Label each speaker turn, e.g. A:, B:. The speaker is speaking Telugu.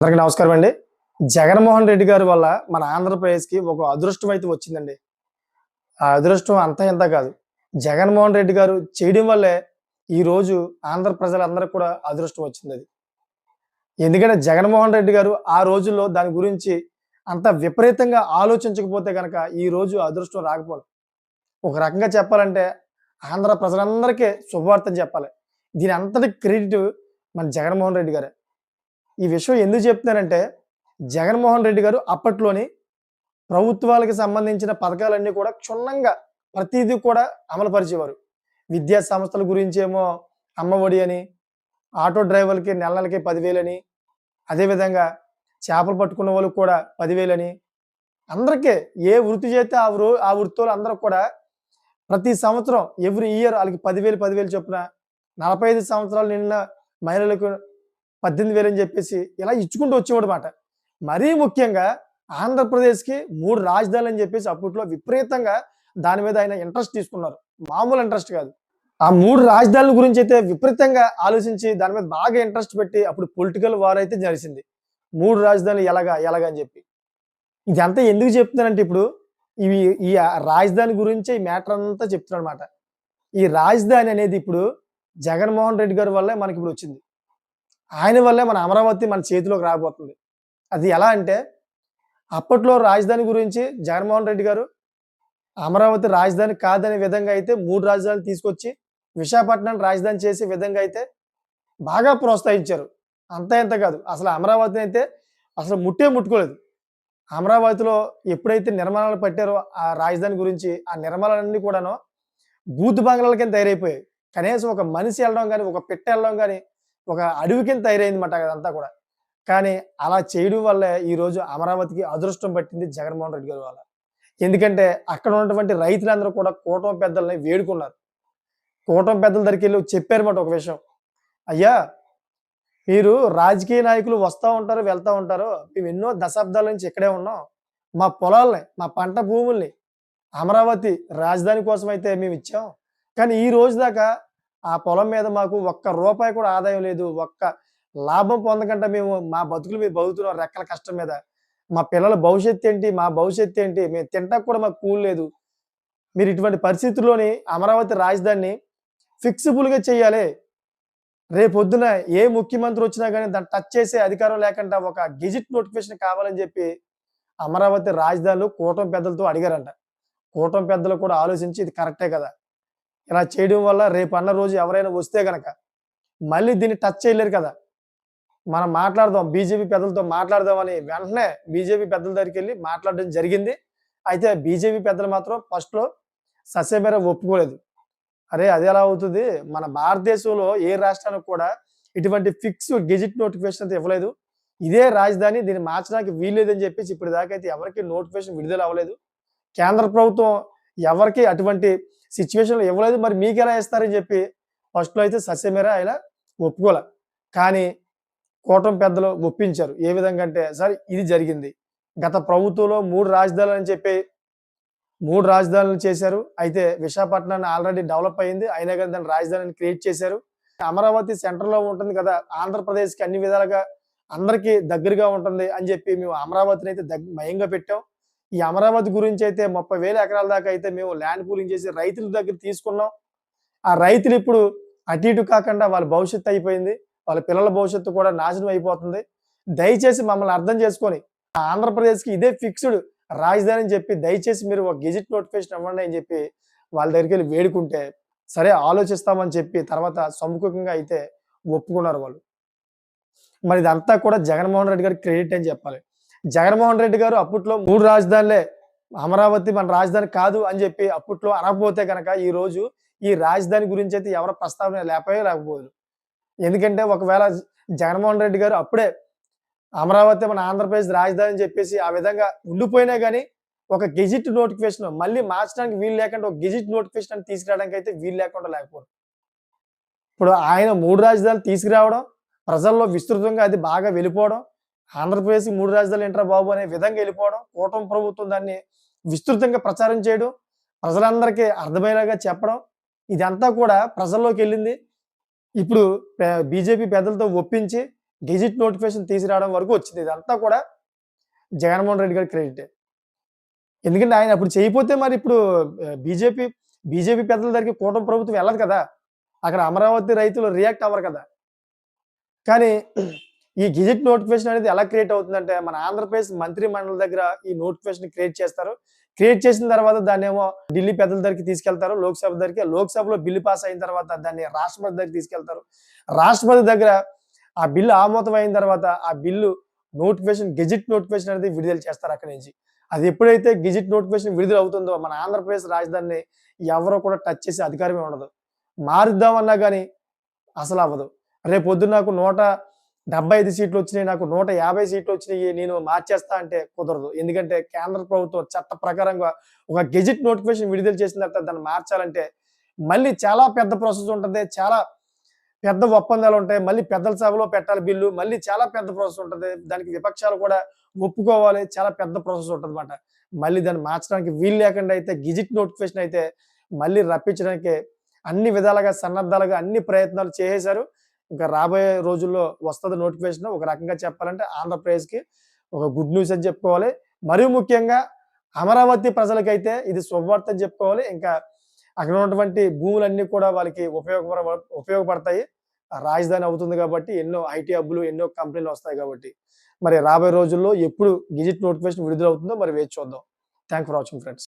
A: అందరికీ నమస్కారం అండి. జగన్మోహన్ రెడ్డి గారి వల్ల మన ఆంధ్రప్రదేశ్‌కి ఒక అదృష్టం అయితే వచ్చిందండి. ఆ అదృష్టం అంతా ఇంతా కాదు. జగన్మోహన్ రెడ్డి గారు చేయడం వల్లే ఈరోజు ఆంధ్ర ప్రజలందరికి కూడా అదృష్టం వచ్చిందది. ఎందుకంటే జగన్మోహన్ రెడ్డి గారు ఆ రోజుల్లో దాని గురించి అంత విపరీతంగా ఆలోచించకపోతే గనక ఈరోజు అదృష్టం రాకపోను. ఒక రకంగా చెప్పాలంటే ఆంధ్ర ప్రజలందరికీ శుభవార్తని చెప్పాలి. దీని అంతటి క్రెడిట్ మన జగన్మోహన్ రెడ్డి గారే. ఈ విషయం ఎందుకు చెప్తున్నానంటే, జగన్మోహన్ రెడ్డి గారు అప్పట్లోని ప్రభుత్వాలకు సంబంధించిన పథకాలన్నీ కూడా క్షుణ్ణంగా ప్రతీదీ కూడా అమలుపరిచేవారు. విద్యా సంస్థల గురించేమో అమ్మఒడి అని, ఆటో డ్రైవర్‌లకి నెల నెలకి 10,000 అదేవిధంగా చేపలు పట్టుకున్న వాళ్ళకి కూడా 10,000 అందరికీ ఏ వృత్తి చేస్తే ఆ వృత్తోళ్ళు అందరూ కూడా ప్రతి సంవత్సరం ఎవ్రీ ఇయర్ ఆళ్ళకి 10,000, 10,000 చొప్పున 45 సంవత్సరాలు నిండిన మహిళలకు 18,000 అని చెప్పేసి ఇలా ఇచ్చుకుంటూ వచ్చేవాడనమాట. మరీ ముఖ్యంగా ఆంధ్రప్రదేశ్‌కి 3 రాజధానులని చెప్పేసి అప్పట్లో విపరీతంగా దాని మీద ఆయన ఇంట్రెస్ట్ తీసుకున్నారు. మామూలు ఇంట్రెస్ట్ కాదు. ఆ 3 రాజధానుల గురించైతే విపరీతంగా ఆలోచించి దాని మీద బాగా ఇంట్రెస్ట్ పెట్టి అప్పుడు పొలిటికల్ వార్ అయితే జరిసింది. 3 రాజధానులు ఎలాగా అని చెప్పి. ఇదంతా ఎందుకు చెప్తున్నానంటే ఇప్పుడు ఇవి ఈ రాజధాని గురించే ఈ మ్యాటర్ అంతా చెప్తున్నానన్నమాట. ఈ రాజధాని అనేది ఇప్పుడు జగన్మోహన్ రెడ్డి గారి వల్లే మనకిప్పుడు వచ్చింది. ఆయన వల్లే మన అమరావతి మన చేతిలోకి రాబోతుంది. అది ఎలా అంటే, అప్పట్లో రాజధాని గురించి జగన్మోహన్ రెడ్డి గారు అమరావతి రాజధాని కాదనే విధంగా అయితే 3 రాజధానులు తీసుకొచ్చి, విశాఖపట్నాన్ని రాజధాని చేసే విధంగా అయితే బాగా ప్రోత్సహించారు. అంతా ఇంత కాదు. అసలు అమరావతిని అయితే అసలు ముట్టుకోలేదు. అమరావతిలో ఎప్పుడైతే నిర్మాణాలు పట్టారో ఆ రాజధాని గురించి, ఆ నిర్మాణాలన్నీ కూడాను బూతు బంగ్లాల కింద తయారైపోయాయి. కనీసం ఒక మనిషి ఎళ్ళడం గాని, ఒక పిట్ట ఎళ్ళడం గాని, ఒక అడవి కింద తయారైందన్నమాట అదంతా కూడా. కానీ అలా చేయడం వల్లే ఈరోజు అమరావతికి అదృష్టం పట్టింది జగన్మోహన్ రెడ్డి గారి వల్ల. ఎందుకంటే అక్కడ ఉన్నటువంటి రైతులందరూ కూడా కూటమి పెద్దల్ని వేడుకున్నారు. కూటమి పెద్దల దగ్గరికెళ్ళి చెప్పారన్నమాట ఒక విషయం. అయ్యా! మీరు రాజకీయ నాయకులు వస్తా ఉంటారు, వెళ్తా ఉంటారు. మేము ఎన్నో దశాబ్దాల నుంచి ఇక్కడే ఉన్నాం. మా పొలాల్ని, మా పంట భూముల్ని అమరావతి రాజధాని కోసమైతే మేమిచ్చాం. కానీ ఈ రోజు దాకా ఆ పొలం మీద మాకు ఒక్క రూపాయి కూడా ఆదాయం లేదు. ఒక్క లాభం పొందకుండా మేము మా బతుకులు మేము బతుకుతున్నాం రెక్కల కష్టం మీద. మా పిల్లల భవిష్యత్తేంటి? మా భవిష్యత్తేంటి? మేము తింటానికి కూడా మాకు కూలి లేదు. మీరు ఇటువంటి పరిస్థితుల్లోని అమరావతి రాజధానిని ఫిక్సిబుల్‌గా చేయాలి. రేపొద్దున ఏ ముఖ్యమంత్రి వచ్చినా గాని దాన్ని టచ్ చేసే అధికారం లేకుండా ఒక గెజిట్ నోటిఫికేషన్ కావాలని చెప్పి అమరావతి రాజధానిలో కూటమి పెద్దలతో అడిగారంట. కూటమి పెద్దలు కూడా ఆలోచించి ఇది కరెక్టే కదా! ఇలా చేయడం వల్ల రేపన్న రోజు ఎవరైనా వస్తే గనక మళ్ళీ దీన్ని టచ్ చేయలేరు కదా! మనం మాట్లాడదాం బీజేపీ పెద్దలతో మాట్లాడదామని వెంటనే బీజేపీ పెద్దల దగ్గరికెళ్ళి మాట్లాడడం జరిగింది. అయితే బీజేపీ పెద్దలు మాత్రం ఫస్ట్‌లో ససేమిరా ఒప్పుకోలేదు. అరే! అదెలా అవుతది? మన భారతదేశంలో ఏ రాష్ట్రానికి కూడా ఇటువంటి ఫిక్స్ గెజిట్ నోటిఫికేషన్ అయితే ఇవ్వలేదు. ఇదే రాజధాని దీన్ని మార్చడానికి వీల్లేదని చెప్పేసి ఇప్పటిదాకా అయితే ఎవరికీ నోటిఫికేషన్ విడుదల అవ్వలేదు. కేంద్ర ప్రభుత్వం ఎవరికీ అటువంటి సిట్యుయేషన్‌లో ఇవ్వలేదు. మరి మీకెలా ఇస్తారని చెప్పి ఫస్ట్‌లో అయితే ససేమిరా ఆయన ఒప్పుకోలా. కానీ కూటమి పెద్దలు ఒప్పించారు. ఏ విధంగా అంటే సార్ ఇది జరిగింది. గత ప్రభుత్వంలో 3 రాజధానులని చెప్పి 3 రాజధానులు చేశారు. అయితే విశాఖపట్నాన్ని ఆల్రెడీ డెవలప్ అయింది. అయినా గాని దాన్ని రాజధానిని క్రియేట్ చేశారు. అమరావతి సెంటర్‌లో ఉంటుంది కదా! ఆంధ్రప్రదేశ్‌కి అన్ని విధాలుగా అందరికీ దగ్గరగా ఉంటుంది అని చెప్పి మేము అమరావతిని అయితే మయంగా పెట్టాం. ఈ అమరావతి గురించి అయితే 30,000 ఎకరాల దాకా అయితే మేము ల్యాండ్ పూలింగ్ చేసి రైతుల దగ్గర తీసుకున్నాం. ఆ రైతులు ఇప్పుడు అటు ఇటు కాకుండా వాళ్ళ భవిష్యత్తు అయిపోయింది. వాళ్ళ పిల్లల భవిష్యత్తు కూడా నాశనం అయిపోతుంది. దయచేసి మమ్మల్ని అర్థం చేసుకొని ఆంధ్రప్రదేశ్‌కి ఇదే ఫిక్స్‌డ్ రాజధాని అని చెప్పి దయచేసి మీరు ఒక గెజిట్ నోటిఫికేషన్ ఇవ్వండి అని చెప్పి వాళ్ళ దగ్గరికెళ్ళి వేడుకుంటే, సరే ఆలోచిస్తామని చెప్పి తర్వాత సముఖంగా అయితే ఒప్పుకున్నారు వాళ్ళు. మరి ఇదంతా కూడా జగన్మోహన్ రెడ్డి గారికి క్రెడిట్ అని చెప్పాలి. జగన్మోహన్ రెడ్డి గారు అప్పట్లో 3 రాజధానులే అమరావతి మన రాజధాని కాదు అని చెప్పి అప్పట్లో అనకపోతే గనక ఈరోజు ఈ రాజధాని గురించైతే ఎవరు ప్రస్తావన లేకపోదురు. ఎందుకంటే ఒకవేళ జగన్మోహన్ రెడ్డి గారు అప్పుడే అమరావతి మన ఆంధ్రప్రదేశ్ రాజధాని అని చెప్పేసి ఆ విధంగా ఉండిపోయినా గాని ఒక గెజిట్ నోటిఫికేషన్ మళ్ళీ మార్చడానికి వీలు లేకుండా ఒక గెజిట్ నోటిఫికేషన్ అని తీసుకురావడానికి అయితే వీలు లేకుండా లేకపోరు. ఇప్పుడు ఆయన 3 రాజధానులు తీసుకురావడం, ప్రజల్లో విస్తృతంగా అది బాగా వెళ్ళిపోవడం, ఆంధ్రప్రదేశ్‌కి 3 రాజధానులు ఏంట్రా బాబు అనే విధంగా వెళ్ళిపోవడం, కూటమి ప్రభుత్వం దాన్ని విస్తృతంగా ప్రచారం చేయడం, ప్రజలందరికీ అర్థమయ్యేలాగా చెప్పడం, ఇదంతా కూడా ప్రజల్లోకెళ్ళింది. ఇప్పుడు బీజేపీ పెద్దలతో ఒప్పించి గెజిట్ నోటిఫికేషన్ తీసుకురావడం వరకు వచ్చింది. ఇదంతా కూడా జగన్మోహన్ రెడ్డి గారి క్రెడిటే. ఎందుకంటే ఆయన అప్పుడు చేయకపోతే మరి ఇప్పుడు బీజేపీ పెద్దల దగ్గరికి కూటమి ప్రభుత్వం వెళ్ళదు కదా! అక్కడ అమరావతి రైతులు రియాక్ట్ అవ్వరు కదా! కానీ ఈ గెజిట్ నోటిఫికేషన్ అనేది ఎలా క్రియేట్ అవుతుందంటే, మన ఆంధ్రప్రదేశ్ మంత్రి మండలి దగ్గర ఈ నోటిఫికేషన్ క్రియేట్ చేస్తారు. క్రియేట్ చేసిన తర్వాత దాన్నేమో ఢిల్లీ పెద్దల దగ్గరికి తీసుకెళ్తారు. లోక్‌సభ దగ్గరికి. లోక్‌సభలో బిల్లు పాస్ అయిన తర్వాత దాన్ని రాష్ట్రపతి దగ్గరికి తీసుకెళ్తారు. రాష్ట్రపతి దగ్గర ఆ బిల్లు ఆమోదం అయిన తర్వాత ఆ బిల్లు గెజిట్ నోటిఫికేషన్ అనేది విడుదల చేస్తారు అక్కడి నుంచి. అది ఎప్పుడైతే గెజిట్ నోటిఫికేషన్ విడుదల అవుతుందో మన ఆంధ్రప్రదేశ్ రాజధానిని ఎవరు కూడా టచ్ చేసే అధికారమే ఉండదు. మారుద్దామన్నా గాని అసలవ్వదు. రేపొద్దున నాకు 175 సీట్లొచ్చినాయి. నాకు 150 సీట్లొచ్చినాయి. నేను మార్చేస్తా అంటే కుదరదు. ఎందుకంటే కేంద్ర ప్రభుత్వం చట్ట ప్రకారంగా ఒక గెజిట్ నోటిఫికేషన్ విడుదల చేసిన తర్వాత దాన్ని మార్చాలంటే మళ్ళీ చాలా పెద్ద ప్రాసెస్ ఉంటది. చాలా పెద్ద ఒప్పందాలుంటాయి. మళ్ళీ పెద్దల సభలో పెట్టాలి బిల్లు. మళ్ళీ చాలా పెద్ద ప్రాసెస్ ఉంటది. దానికి విపక్షాలు కూడా ఒప్పుకోవాలి. చాలా పెద్ద ప్రాసెస్ ఉంటదన్నమాట. మళ్ళీ దాన్ని మార్చడానికి వీలు లేకుండా అయితే గెజిట్ నోటిఫికేషన్ అయితే మళ్ళీ రప్పించడానికి అన్ని విధాలుగా సన్నద్ధాలుగా అన్ని ప్రయత్నాలు చేసేశారు. ఇంకా రాబోయే రోజుల్లో వస్తది నోటిఫికేషన్. ఒక రకంగా చెప్పాలంటే ఆంధ్రప్రదేశ్‌కి ఒక గుడ్ న్యూస్ అని చెప్పుకోవాలి. మరీ ముఖ్యంగా అమరావతి ప్రజలకైతే ఇది శుభవార్త అని చెప్పుకోవాలి. ఇంకా అక్కడ ఉన్నటువంటి భూములన్నీ కూడా వాళ్ళకి ఉపయోగపడతాయి. రాజధాని అవుతుంది కాబట్టి ఎన్నో ఐటీ హబ్బులు, ఎన్నో కంపెనీలు వస్తాయి కాబట్టి. మరి రాబోయే రోజుల్లో ఎప్పుడు గెజిట్ నోటిఫికేషన్ విడుదలవుతుందో మరి వేచి చూద్దాం. Thank for watching friends.